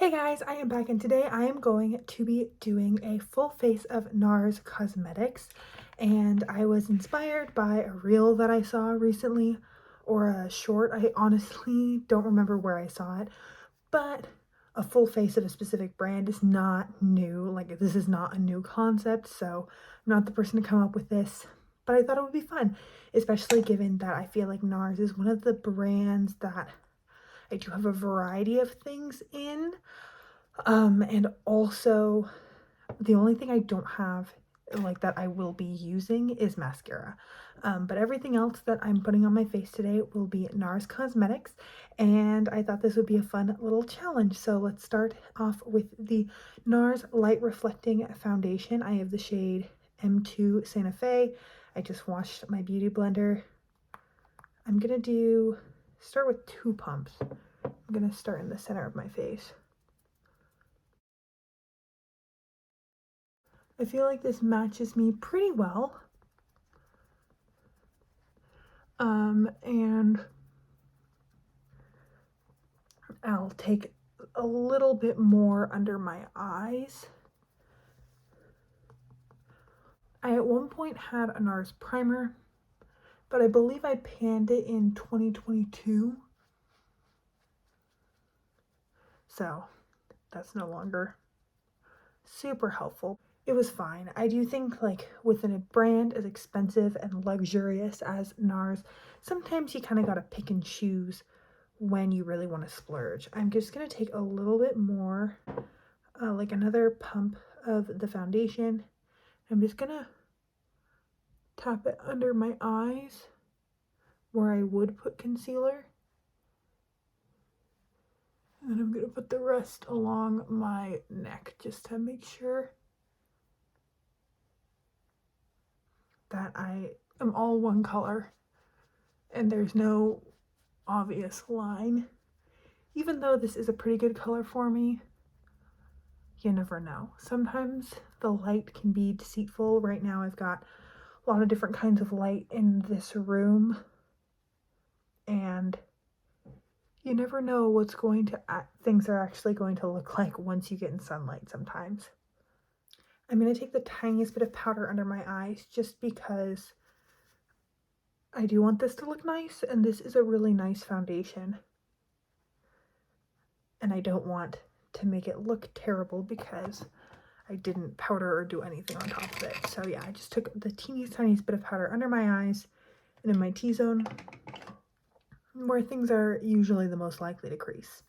Hey guys, I am back and today I am going to be doing a full face of NARS cosmetics, and I was inspired by a reel that I saw recently, or a short. I honestly don't remember where I saw it, but a full face of a specific brand is not new. Like, this is not a new concept, so I'm not the person to come up with this, but I thought it would be fun, especially given that I feel like NARS is one of the brands that I do have a variety of things in. And also the only thing I don't have like that I will be using is mascara. But everything else that I'm putting on my face today will be NARS Cosmetics, and I thought this would be a fun little challenge. So let's start off with the NARS Light Reflecting Foundation. I have the shade M2 Santa Fe. I just washed my beauty blender. I'm gonna start with 2 pumps. I'm gonna start in the center of my face. I feel like this matches me pretty well. And I'll take a little bit more under my eyes. I at one point had a NARS primer, but I believe I panned it in 2022. So that's no longer super helpful. It was fine. I do think, like, within a brand as expensive and luxurious as NARS, sometimes you kind of gotta pick and choose when you really want to splurge. I'm just gonna take a little bit more, like another pump of the foundation. I'm just gonna tap it under my eyes where I would put concealer. And then I'm gonna put the rest along my neck just to make sure that I am all one color and there's no obvious line. Even though this is a pretty good color for me, you never know. Sometimes the light can be deceitful. Right now I've got a lot of different kinds of light in this room, and you never know what's going to things are actually going to look like once you get in sunlight sometimes. I'm going to take the tiniest bit of powder under my eyes just because I do want this to look nice, and this is a really nice foundation. And I don't want to make it look terrible because I didn't powder or do anything on top of it. So yeah, I just took the tiniest bit of powder under my eyes and in my T-zone, where things are usually the most likely to crease.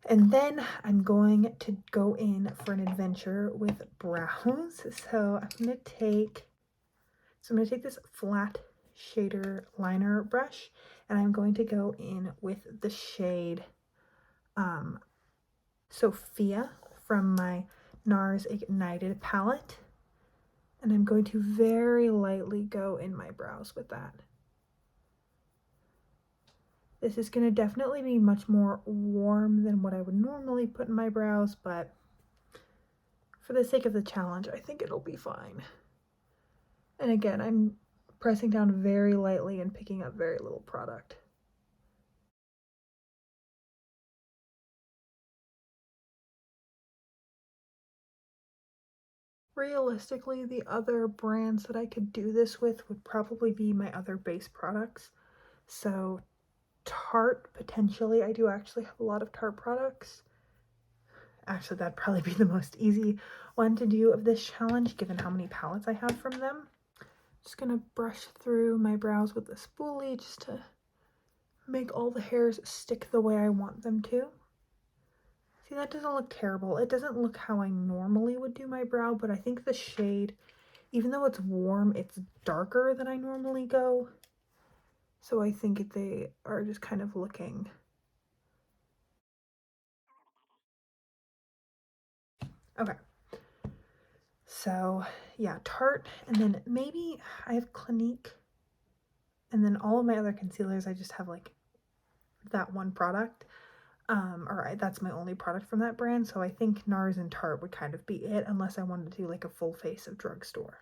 And then I'm going to go in for an adventure with brows. So I'm going to take this flat shader liner brush, and I'm going to go in with the shade Sophia from my NARS Ignited palette. And I'm going to very lightly go in my brows with that. This is going to definitely be much more warm than what I would normally put in my brows, but for the sake of the challenge, I think it'll be fine. And again, I'm pressing down very lightly and picking up very little product. Realistically, the other brands that I could do this with would probably be my other base products. So Tarte, potentially. I do actually have a lot of Tarte products. Actually, that'd probably be the most easy one to do of this challenge, given how many palettes I have from them. Just gonna brush through my brows with a spoolie just to make all the hairs stick the way I want them to. See, that doesn't look terrible. It doesn't look how I normally would do my brow, but I think the shade, even though it's warm, it's darker than I normally go. So I think they are just kind of looking. Okay. So yeah, Tarte, and then maybe I have Clinique, and then all of my other concealers, I just have like that one product. That's my only product from that brand, so I think NARS and Tarte would kind of be it, unless I wanted to do like a full face of drugstore.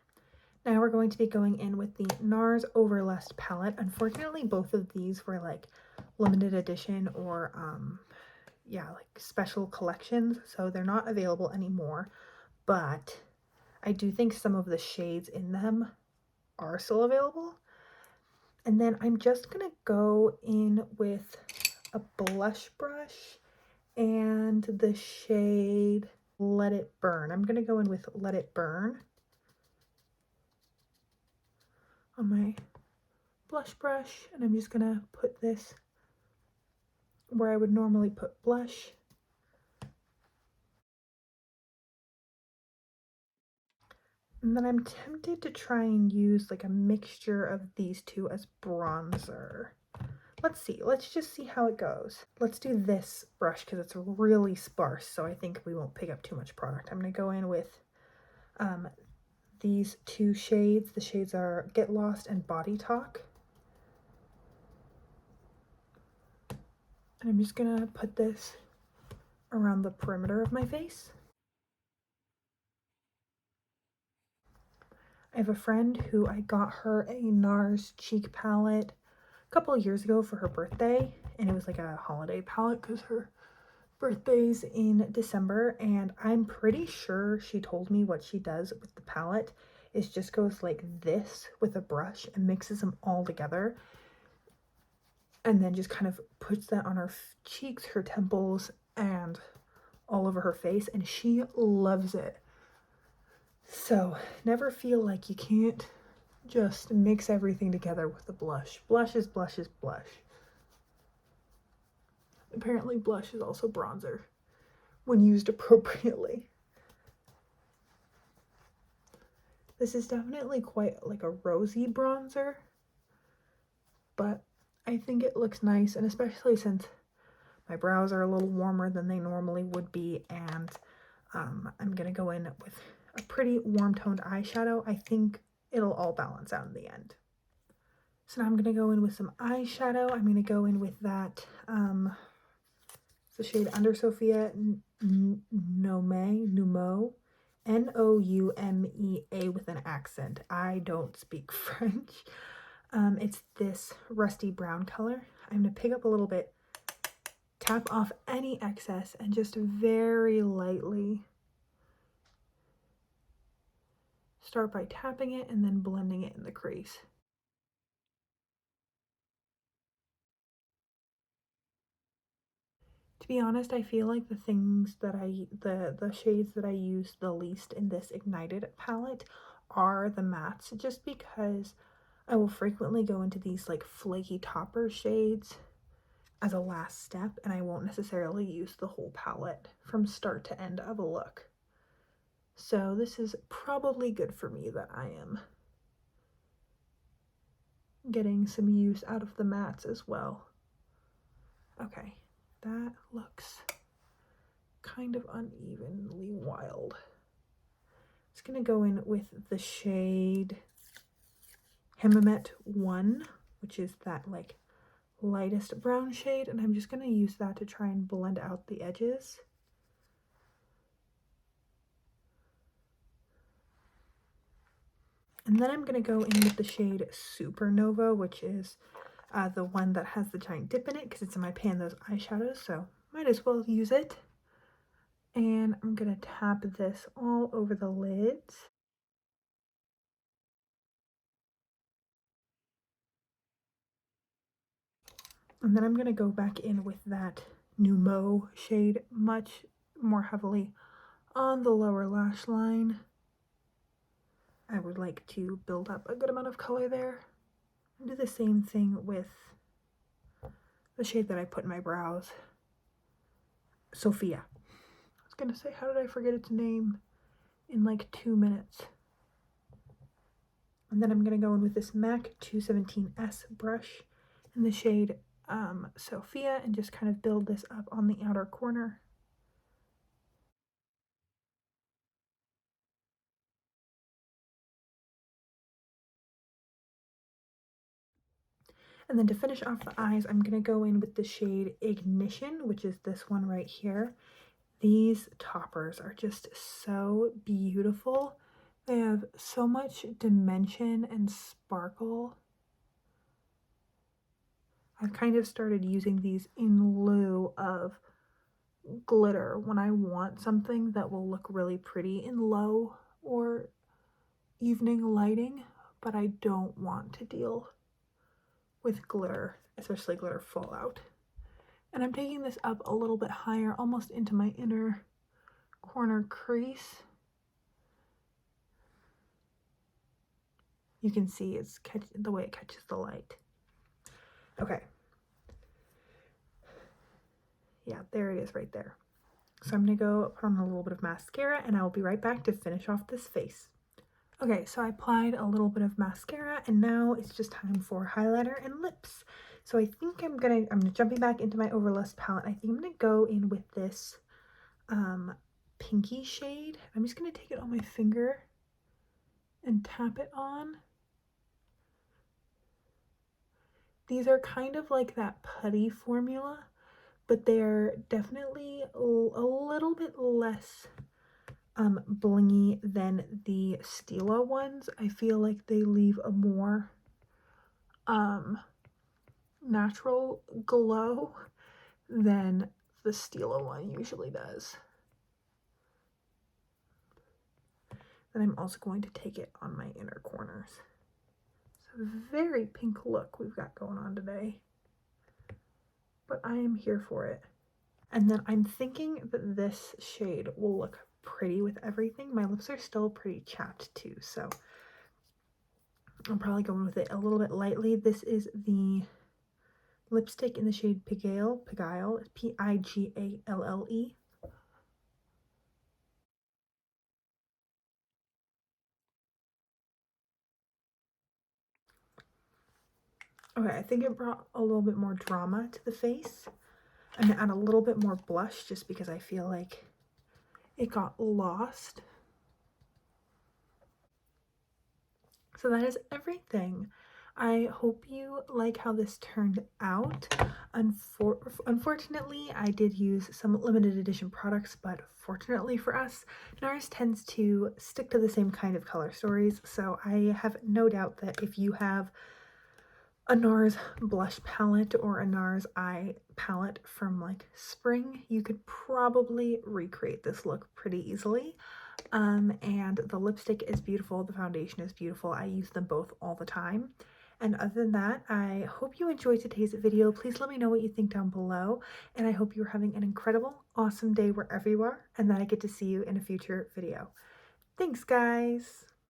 Now we're going to be going in with the NARS Overlust palette. Unfortunately, both of these were like limited edition or yeah, like special collections, so they're not available anymore, but I do think some of the shades in them are still available. And then I'm just gonna go in with a blush brush and the shade Let It Burn. I'm gonna go in with Let It Burn on my blush brush, and I'm just gonna put this where I would normally put blush. And then I'm tempted to try and use like a mixture of these two as bronzer. Let's see, let's just see how it goes. Let's do this brush because it's really sparse, so I think we won't pick up too much product. I'm gonna go in with these two shades. The shades are Get Lost and Body Talk. And I'm just gonna put this around the perimeter of my face. I have a friend who I got her a NARS cheek palette a couple of years ago for her birthday, and it was like a holiday palette because her birthday's in December, and I'm pretty sure she told me what she does with the palette is just goes like this with a brush and mixes them all together, and then just kind of puts that on her cheeks, her temples, and all over her face, and she loves it. So never feel like you can't just mix everything together with the blush. Blush is blush is blush. Apparently blush is also bronzer when used appropriately. This is definitely quite like a rosy bronzer, but I think it looks nice, and especially since my brows are a little warmer than they normally would be, and I'm gonna go in with a pretty warm toned eyeshadow. I think it'll all balance out in the end. So now I'm gonna go in with some eyeshadow. I'm gonna go in with that, the shade Under Sophia Numo, Noumea with an accent. I don't speak French. It's this rusty brown color. I'm gonna pick up a little bit, tap off any excess, and just very lightly start by tapping it and then blending it in the crease. To be honest, I feel like the things that the shades that I use the least in this Ignited palette are the mattes, just because I will frequently go into these like flaky topper shades as a last step, and I won't necessarily use the whole palette from start to end of a look. So this is probably good for me that I am getting some use out of the mattes as well. Okay, that looks kind of unevenly wild. It's gonna go in with the shade Hemamet 1, which is that like lightest brown shade, and I'm just gonna use that to try and blend out the edges. And then I'm gonna go in with the shade Supernova, which is the one that has the giant dip in it, because it's in my Pando's eyeshadows, so might as well use it. And I'm gonna tap this all over the lids. And then I'm gonna go back in with that Numo shade much more heavily on the lower lash line. I would like to build up a good amount of color there. And do the same thing with the shade that I put in my brows, Sophia. I was gonna say, how did I forget its name in like 2 minutes? And then I'm gonna go in with this MAC 217S brush in the shade Sophia, and just kind of build this up on the outer corner. And then to finish off the eyes, I'm gonna go in with the shade Ignition, which is this one right here. These toppers are just so beautiful. They have so much dimension and sparkle. I've kind of started using these in lieu of glitter when I want something that will look really pretty in low or evening lighting, but I don't want to deal with glitter, especially glitter fallout. And I'm taking this up a little bit higher, almost into my inner corner crease. You can see it's the way it catches the light. Okay. Yeah, there it is right there. So I'm gonna go put on a little bit of mascara and I will be right back to finish off this face. Okay, so I applied a little bit of mascara and now it's just time for highlighter and lips. So I think I'm jumping back into my Overlust palette. I think I'm gonna go in with this pinky shade. I'm just gonna take it on my finger and tap it on. These are kind of like that putty formula, but they're definitely a little bit less blingy than the Stila ones. I feel like they leave a more natural glow than the Stila one usually does. Then I'm also going to take it on my inner corners. It's a very pink look we've got going on today, but I am here for it. And then I'm thinking that this shade will look pretty with everything. My lips are still pretty chapped too, so I'm probably going with it a little bit lightly. This is the lipstick in the shade Pigale, P-I-G-A-L-L-E. Okay, I think it brought a little bit more drama to the face. I'm gonna add a little bit more blush just because I feel like it got lost. So that is everything. I hope you like how this turned out. Unfortunately, I did use some limited edition products, but fortunately for us, NARS tends to stick to the same kind of color stories, so I have no doubt that if you have a NARS blush palette or a NARS eye palette from like spring, you could probably recreate this look pretty easily. And the lipstick is beautiful, the foundation is beautiful. I use them both all the time. And other than that, I hope you enjoyed today's video. Please let me know what you think down below. And I hope you're having an incredible, awesome day wherever you are, and that I get to see you in a future video. Thanks, guys!